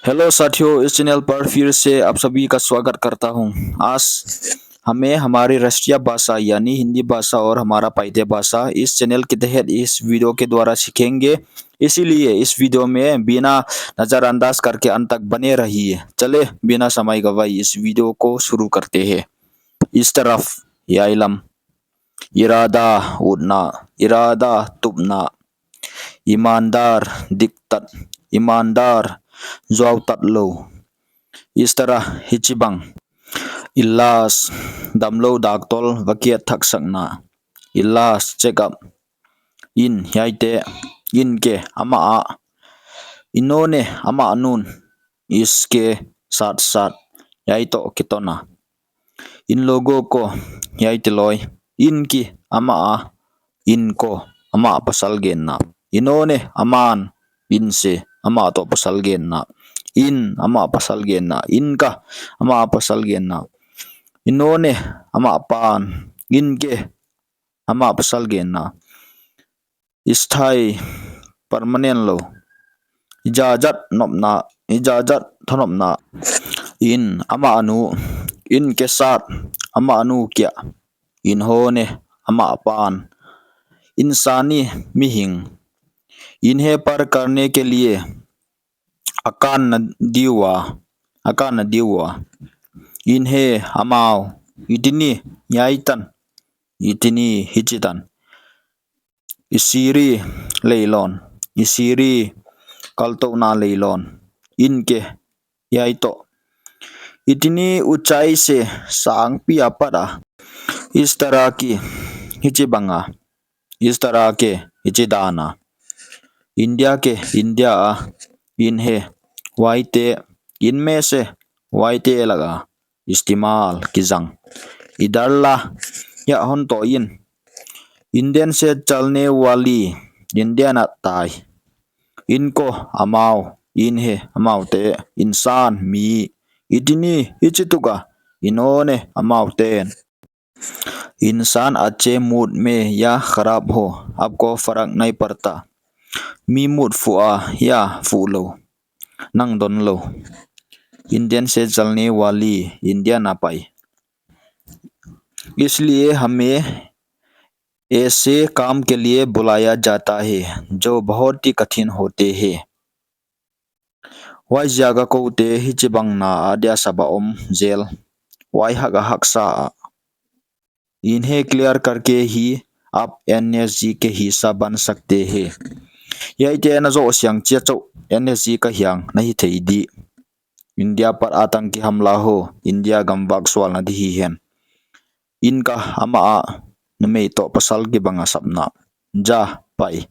Hello साथियों, इस channel पर फिर से आप सभी का स्वागत करता हूं। आज हमें हमारी राष्ट्रीय भाषा यानी हिंदी भाषा और हमारा पाइते भाषा इस चैनल के तहत इस वीडियो के द्वारा सीखेंगे। इसीलिए इस वीडियो में बिना नज़रअंदाज करके अंत तक बने रहिए। चले बिना समय गवाए इस वीडियो को शुरू करते हैं। इस तरफ या इलम, इरादा उड़ना, इरादा तुबना, ईमानदार दिक्कत, ईमानदार जवाब तत्लो, इस तरह हिचिबंग, इलास दमलो दागतोल वकियत थक सकना, इलास चेकअप, इन याइते, इनके अमा आ, इन्होंने अमा अनून, इसके साथ साथ याइतो कितोना, इन लोगों को याइते लोय, इनकी अमा आ, इनको अमा pasal genna, इन्होंने अमान, इनसे अमा तो pasal genna, इन अमा pasal genna, इनका अमा pasal genna, इन्होंने अमा पान, इनके अमा pasal genna, स्थायी परमानेंट लो, इजाजत नोपना, इजाजत थनोपना, इन अमा अनु, इनके साथ अमा अनु क्या, इन्होंने अमा पान, इंसानी मिहिंग, इन्हें पर करने के लिए अकान दिवा, अकान दिवा, इन्हें अमाव, इतनी याइतन, इतनी हिचितन, इसरी लेलोन, इसरी कल्तोना लेलोन, इनके याइतो, इतनी ऊंचाई से सांग पिया पड़ा, इस तरह की हिचिबंगा, इस तरह के हिचिदाना, इंडिया के इंडिया, इन्हें वाइते, इनमें से वाइते लगा, इस्तेमाल की जंग, इधरला या होन तो इंडियन से चलने वाली इंडियन अताई, इनको अमाव, इन्हें अमावते, इंसान मी, इतनी हिचितुका, इन्होंने अमावतेन, इंसान अच्छे मूड में या खराब हो आपको फर्क नहीं पड़ता, मी मूड फुआ या फूलो, नंग दोन लो, इंडियन से चलने वाली इंडिया ना पाई। इसलिए हमें ऐसे काम के लिए बुलाया जाता है जो बहुत ही कठिन होते हैं। वाई जागा को उते हिचिबंग ना आद्या सबा ओम जेल, वाई हगा हक्सा, इन्हें क्लियर करके ही आप एनएसजी के हिस्सा बन सकते हैं। यह इतने न जो सियांग चियाचो एनएसजी का हियांग नहीं थे दी, इंडिया पर आतंकी हमला हो, इंडिया गंबाग सवाल न दी है, इनका अमा नमे तो पसल के बंगा सपना, जा पाई,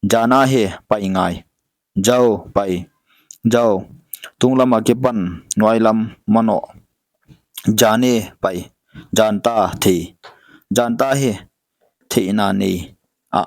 जाना है पाई गाय, जाओ पाई, जाओ, तुम लमा के पन नवाइलम मनो, जाने पाई, जानता थे, जानता है थे ना नहीं आ।